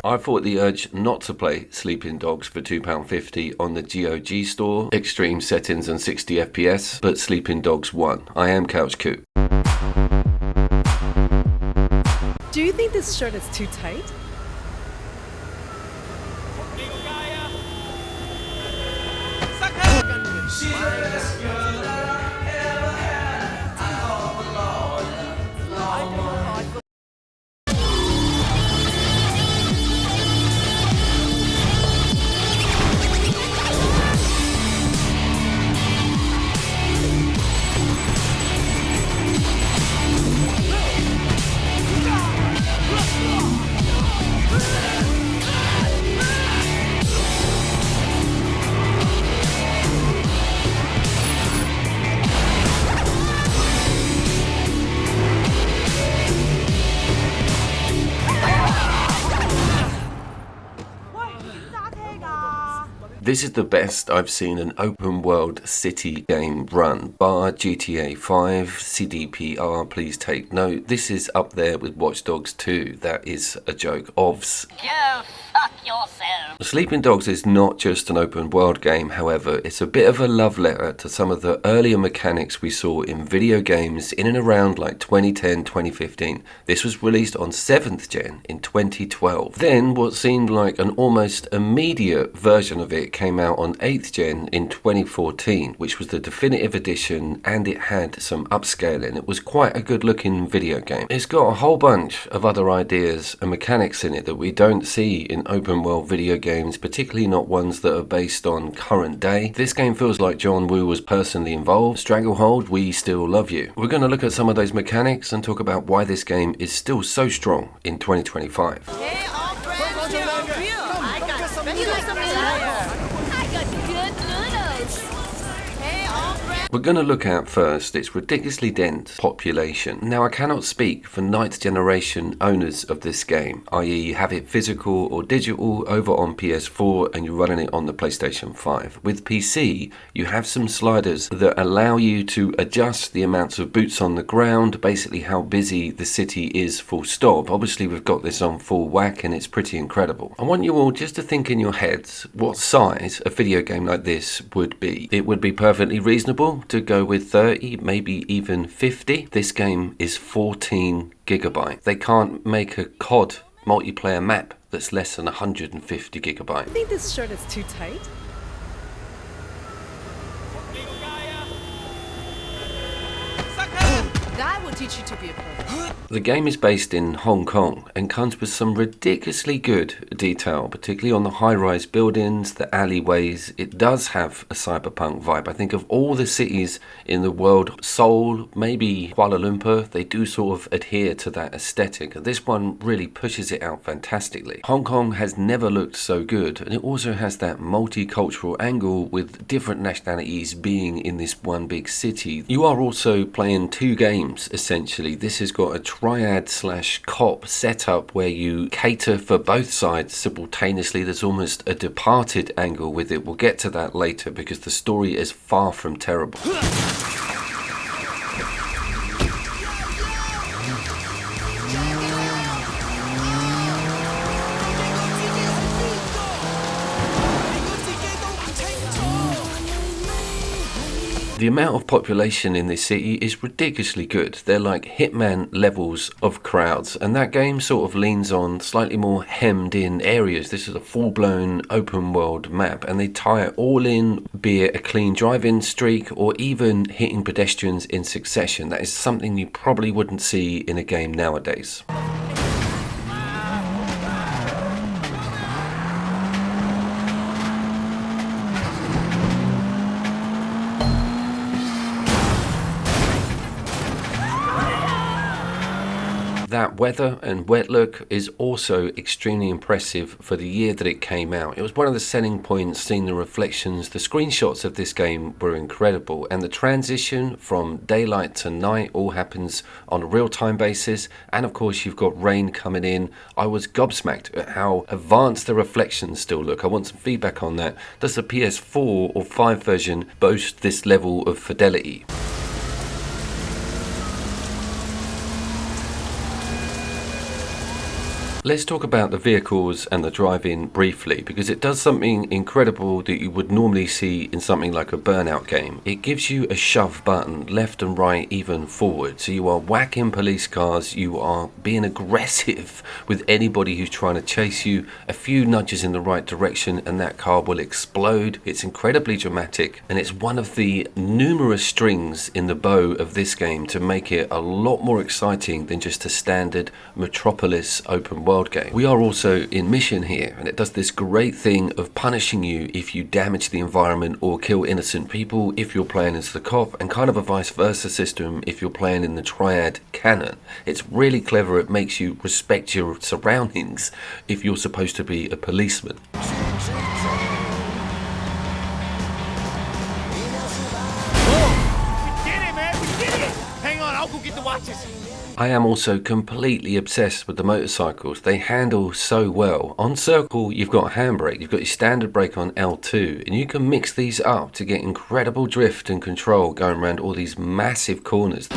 I fought the urge not to play Sleeping Dogs for £2.50 on the GOG store, extreme settings and 60 FPS, but Sleeping Dogs won. I am Couch Coop. Do you think this shirt is too tight? This is the best I've seen an open world city game run, bar GTA 5, CDPR, please take note. This is up there with Watch Dogs 2, that is a joke. Ovs. Go fuck yourself. Sleeping Dogs is not just an open world game, however, it's a bit of a love letter to some of the earlier mechanics we saw in video games in and around like 2010, 2015. This was released on 7th gen in 2012. Then what seemed like an almost immediate version of it came out on 8th gen in 2014, which was the definitive edition, and it had some upscaling. It was quite a good looking video game. It's got a whole bunch of other ideas and mechanics in it that we don't see in open world video games, particularly not ones that are based on current day. This game feels like John Woo was personally involved. Stranglehold, we still love you. We're going to look at some of those mechanics and talk about why this game is still so strong in 2025. Hey, all friends, here on beer. I got some I got good noodles. Hey, all friends. We're going to look at first its ridiculously dense population. Now, I cannot speak for 9th generation owners of this game, i.e. you have it physical or digital over on PS4 and you're running it on the PlayStation 5. With PC, you have some sliders that allow you to adjust the amounts of boots on the ground, basically how busy the city is full stop. Obviously, we've got this on full whack and it's pretty incredible. I want you all just to think in your heads what size a video game like this would be. It would be perfectly reasonable to go with 30, maybe even 50. This game is 14 gigabyte. They can't make a COD multiplayer map that's less than 150 gigabyte. I think this shirt is too tight. That will teach you to be a pro. The game is based in Hong Kong and comes with some ridiculously good detail, particularly on the high-rise buildings, the alleyways. It does have a cyberpunk vibe. I think of all the cities in the world, Seoul, maybe Kuala Lumpur, they do sort of adhere to that aesthetic. And this one really pushes it out fantastically. Hong Kong has never looked so good, and it also has that multicultural angle with different nationalities being in this one big city. You are also playing two games, essentially. This has got a triad/cop setup where you cater for both sides simultaneously. There's almost a Departed angle with it. We'll get to that later because the story is far from terrible. The amount of population in this city is ridiculously good. They're like Hitman levels of crowds, and that game sort of leans on slightly more hemmed in areas. This is a full-blown open world map, and they tie it all in, be it a clean driving streak or even hitting pedestrians in succession. That is something you probably wouldn't see in a game nowadays. That weather and wet look is also extremely impressive for the year that it came out. It was one of the selling points, seeing the reflections. The screenshots of this game were incredible, and the transition from daylight to night all happens on a real-time basis, and of course you've got rain coming in. I was gobsmacked at how advanced the reflections still look. I want some feedback on that. Does the PS4 or 5 version boast this level of fidelity? Let's talk about the vehicles and the driving briefly, because it does something incredible that you would normally see in something like a Burnout game. It gives you a shove button, left and right, even forward. So you are whacking police cars, you are being aggressive with anybody who's trying to chase you. A few nudges in the right direction and that car will explode. It's incredibly dramatic, and it's one of the numerous strings in the bow of this game to make it a lot more exciting than just a standard Metropolis open world game. We are also in mission here, and it does this great thing of punishing you if you damage the environment or kill innocent people if you're playing as the cop, and kind of a vice versa system if you're playing in the Triad canon. It's really clever. It makes you respect your surroundings if you're supposed to be a policeman. I am also completely obsessed with the motorcycles. They handle so well. On circle, you've got a handbrake, you've got your standard brake on L2, and you can mix these up to get incredible drift and control going around all these massive corners.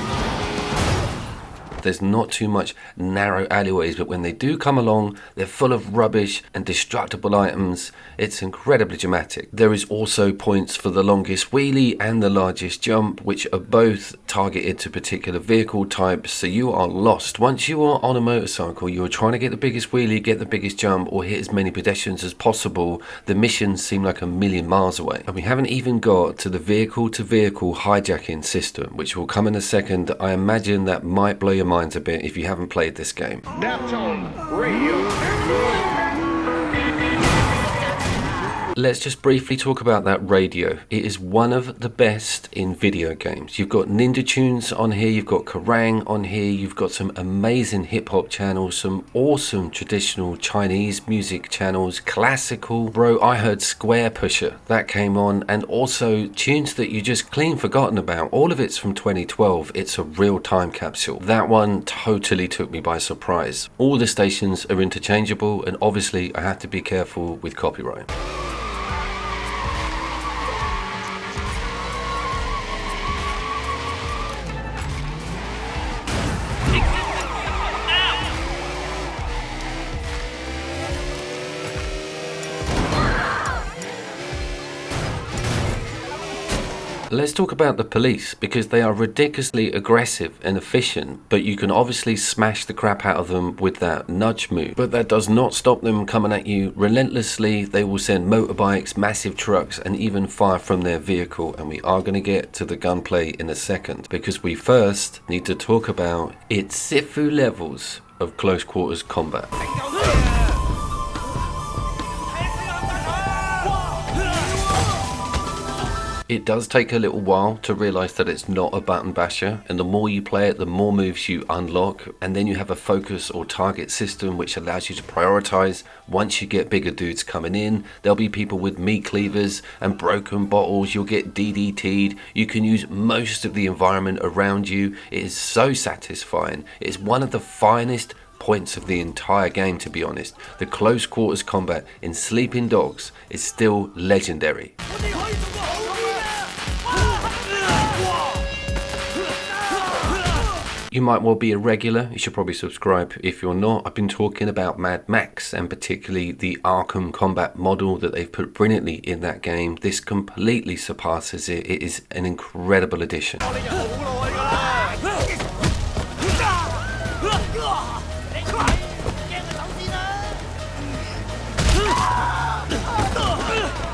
There's not too much narrow alleyways, but when they do come along, they're full of rubbish and destructible items. It's incredibly dramatic. There is also points for the longest wheelie and the largest jump, which are both targeted to particular vehicle types, so you are lost. Once you are on a motorcycle, you're trying to get the biggest wheelie, get the biggest jump, or hit as many pedestrians as possible. The missions seem like a million miles away. And we haven't even got to the vehicle-to-vehicle hijacking system, which will come in a second. I imagine that might blow your minds a bit if you haven't played this game. Let's just briefly talk about that radio. It is one of the best in video games. You've got Ninja Tunes on here, you've got Kerrang on here, you've got some amazing hip-hop channels, some awesome traditional Chinese music channels, classical. Bro, I heard Square Pusher, that came on, and also tunes that you just clean forgotten about. All of it's from 2012. It's a real time capsule. That one totally took me by surprise. All the stations are interchangeable, and obviously I have to be careful with copyright. Let's talk about the police, because they are ridiculously aggressive and efficient, but you can obviously smash the crap out of them with that nudge move. But that does not stop them coming at you relentlessly. They will send motorbikes, massive trucks, and even fire from their vehicle. And we are going to get to the gunplay in a second, because we first need to talk about its Sifu levels of close quarters combat. It does take a little while to realise that it's not a button basher, and the more you play it, the more moves you unlock, and then you have a focus or target system which allows you to prioritise. Once you get bigger dudes coming in, there'll be people with meat cleavers and broken bottles. You'll get DDT'd. You can use most of the environment around you. It is so satisfying. It is one of the finest points of the entire game, to be honest. The close quarters combat in Sleeping Dogs is still legendary. You might well be a regular. You should probably subscribe if you're not. I've been talking about Mad Max, and particularly the Arkham combat model that they've put brilliantly in that game. This completely surpasses it. It is an incredible addition.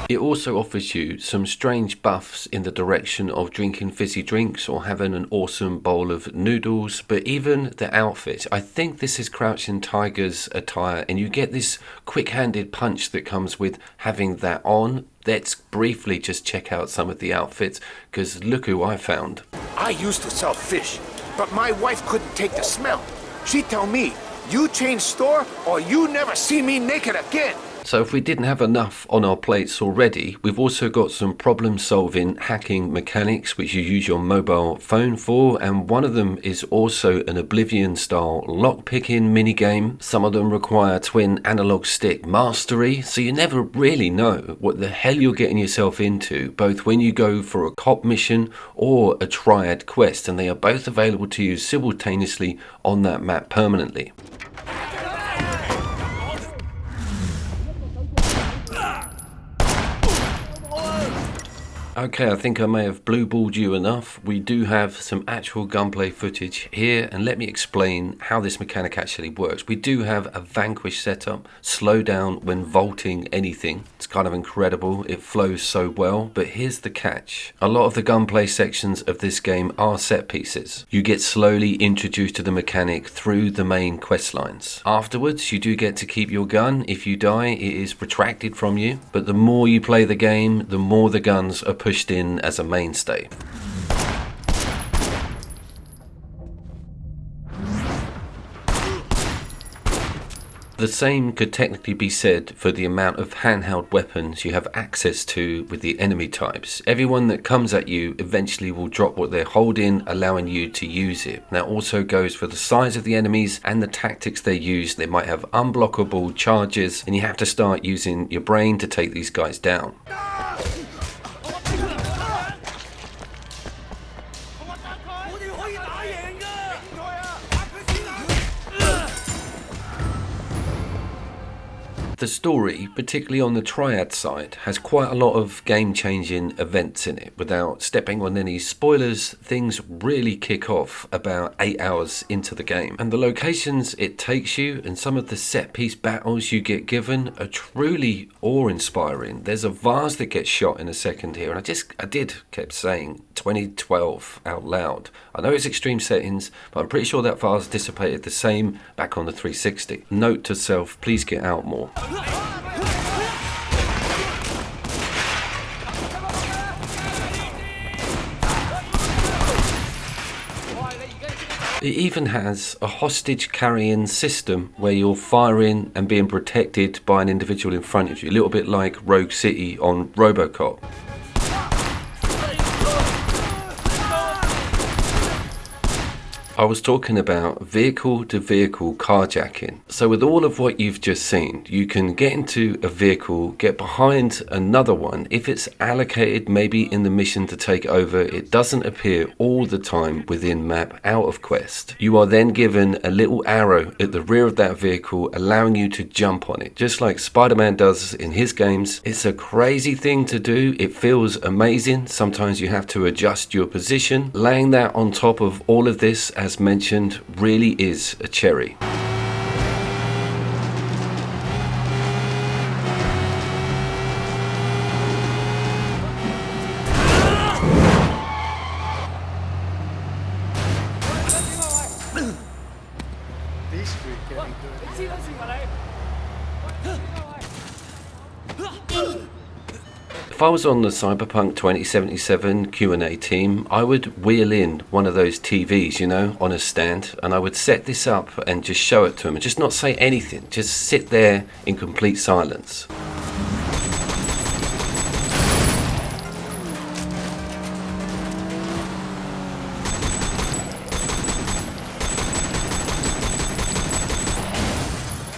It also offers you some strange buffs in the direction of drinking fizzy drinks or having an awesome bowl of noodles, but even the outfit. I think this is Crouching Tiger's attire, and you get this quick-handed punch that comes with having that on. Let's briefly just check out some of the outfits, because look who I found. I used to sell fish, but my wife couldn't take the smell. She'd tell me, you change store or you never see me naked again. So if we didn't have enough on our plates already, we've also got some problem-solving hacking mechanics which you use your mobile phone for, and one of them is also an Oblivion-style lock-picking minigame. Some of them require twin analog stick mastery, so you never really know what the hell you're getting yourself into, both when you go for a cop mission or a Triad quest, and they are both available to you simultaneously on that map permanently. Okay, I think I may have blue-balled you enough. We do have some actual gunplay footage here, and let me explain how this mechanic actually works. We do have a Vanquish setup, slow down when vaulting anything. It's kind of incredible, it flows so well, but here's the catch. A lot of the gunplay sections of this game are set pieces. You get slowly introduced to the mechanic through the main quest lines. Afterwards, you do get to keep your gun. If you die, it is retracted from you, but the more you play the game, the more the guns are pushed in as a mainstay. The same could technically be said for the amount of handheld weapons you have access to with the enemy types. Everyone that comes at you eventually will drop what they're holding, allowing you to use it. That also goes for the size of the enemies and the tactics they use. They might have unblockable charges, and you have to start using your brain to take these guys down. The story, particularly on the Triad side, has quite a lot of game-changing events in it. Without stepping on any spoilers, things really kick off about 8 hours into the game. And the locations it takes you and some of the set-piece battles you get given are truly awe-inspiring. There's a vase that gets shot in a second here, and I kept saying 2012 out loud. I know it's extreme settings, but I'm pretty sure that vase dissipated the same back on the 360. Note to self, please get out more. It even has a hostage carrying system where you're firing and being protected by an individual in front of you, a little bit like Rogue City on RoboCop. I was talking about vehicle-to-vehicle carjacking. So with all of what you've just seen, you can get into a vehicle, get behind another one. If it's allocated maybe in the mission to take over, it doesn't appear all the time within map out of quest. You are then given a little arrow at the rear of that vehicle, allowing you to jump on it, just like Spider-Man does in his games. It's a crazy thing to do. It feels amazing. Sometimes you have to adjust your position. Laying that on top of all of this, as mentioned, really is a cherry. If I was on the Cyberpunk 2077 Q&A team, I would wheel in one of those TVs, you know, on a stand, and I would set this up and just show it to them and just not say anything, just sit there in complete silence.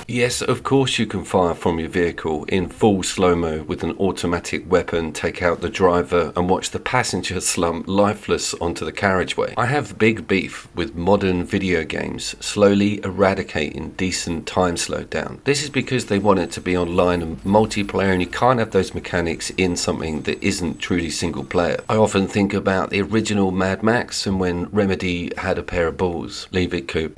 Yes, of course you can fire from your vehicle in full slow-mo with an automatic weapon, take out the driver and watch the passenger slump lifeless onto the carriageway. I have big beef with modern video games slowly eradicating decent time slowdown. This is because they want it to be online and multiplayer, and you can't have those mechanics in something that isn't truly single player. I often think about the original Mad Max and when Remedy had a pair of balls. Leave it, Coop.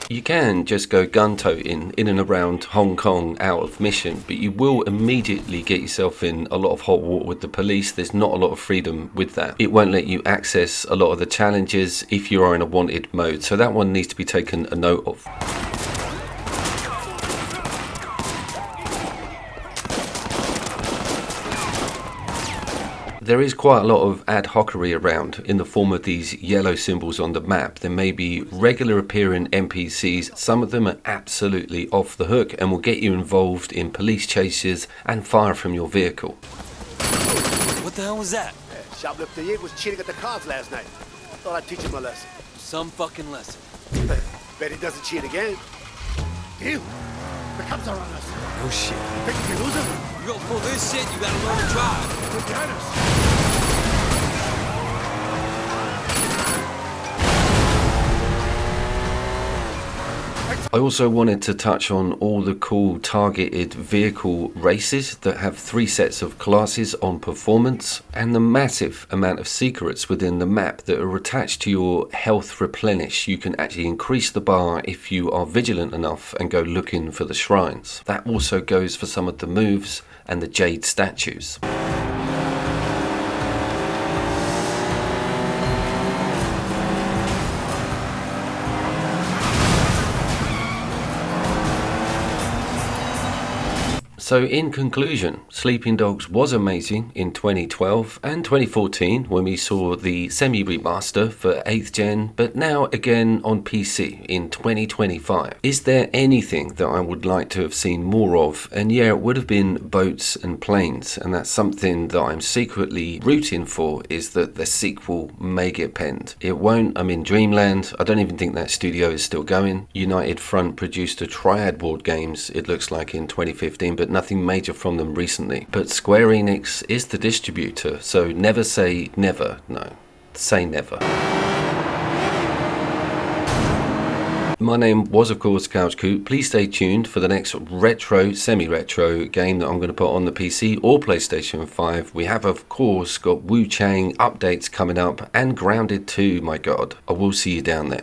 You can just go gun-toting in and around Hong Kong out of mission, but you will immediately get yourself in a lot of hot water with the police. There's not a lot of freedom with that. It won't let you access a lot of the challenges if you are in a wanted mode, so that one needs to be taken a note of. There is quite a lot of ad hocery around in the form of these yellow symbols on the map. There may be regular appearing NPCs. Some of them are absolutely off the hook and will get you involved in police chases and fire from your vehicle. What the hell was that? Shoplifter Yig was cheating at the cards last night. Thought I'd teach him a lesson. Some fucking lesson. Bet he doesn't cheat again. Ew! The cops are on us. No shit. Think we can lose him? You gonna pull this shit, you gotta learn to drive. They're behind us. I also wanted to touch on all the cool targeted vehicle races that have 3 sets of classes on performance, and the massive amount of secrets within the map that are attached to your health replenish. You can actually increase the bar if you are vigilant enough and go looking for the shrines. That also goes for some of the moves and the jade statues. So in conclusion, Sleeping Dogs was amazing in 2012 and 2014 when we saw the semi-remaster for 8th gen, but now again on PC in 2025. Is there anything that I would like to have seen more of? And yeah, it would have been boats and planes, and that's something that I'm secretly rooting for, is that the sequel may get penned. It won't. I'm in Dreamland. I don't even think that studio is still going. United Front produced a Triad board games, it looks like, in 2015, but nothing major from them recently. But Square Enix is the distributor, so never say never. No, say never. My name was, of course, Couch Coop. Please stay tuned for the next retro, semi-retro game that I'm going to put on the PC or PlayStation 5. We have, of course, got Wu Chang updates coming up and Grounded 2, my god. I will see you down there.